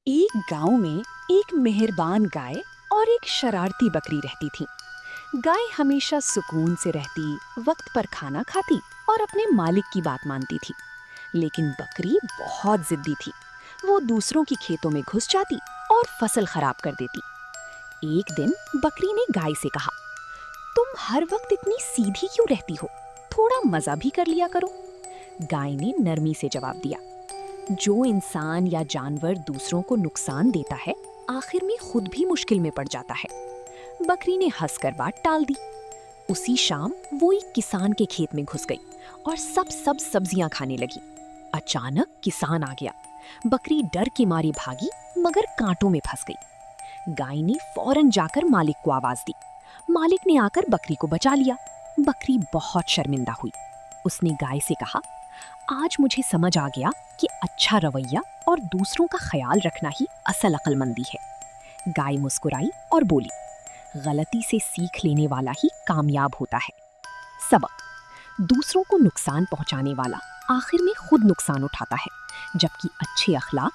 एक गांव में एक मेहरबान गाय और एक शरारती बकरी रहती थी। गाय हमेशा सुकून से रहती, वक्त पर खाना खाती और अपने मालिक की बात मानती थी। लेकिन बकरी बहुत जिद्दी थी। वो दूसरों की खेतों में घुस जाती और फसल खराब कर देती। एक दिन बकरी ने गाय से कहा, तुम हर वक्त इतनी सीधी क्यों रहती हो? थोड़ा मजा भी कर लिया करो। गाय ने नरमी से जवाब दिया, जो इंसान या जानवर दूसरों को नुकसान देता है, आखिर में खुद भी मुश्किल में पड़ जाता है। बकरी ने हंसकर बात टाल दी। उसी शाम वो एक किसान के खेत में घुस गई और सब सब्जियां खाने लगी। अचानक किसान आ गया। बकरी डर के मारे भागी, मगर कांटों में फंस गई। गाय ने फौरन जाकर मालिक को आवाज दी। मालिक ने आकर बकरी को बचा लिया। बकरी बहुत शर्मिंदा हुई। उसने गाय से कहा, आज मुझे समझ आ गया कि अच्छा रवैया और दूसरों का ख्याल रखना ही असल अक्लमंदी है। गाय मुस्कुराई और बोली, गलती से सीख लेने वाला ही कामयाब होता है। सबक: दूसरों को नुकसान पहुंचाने वाला आखिर में खुद नुकसान उठाता है, जबकि अच्छे अखलाक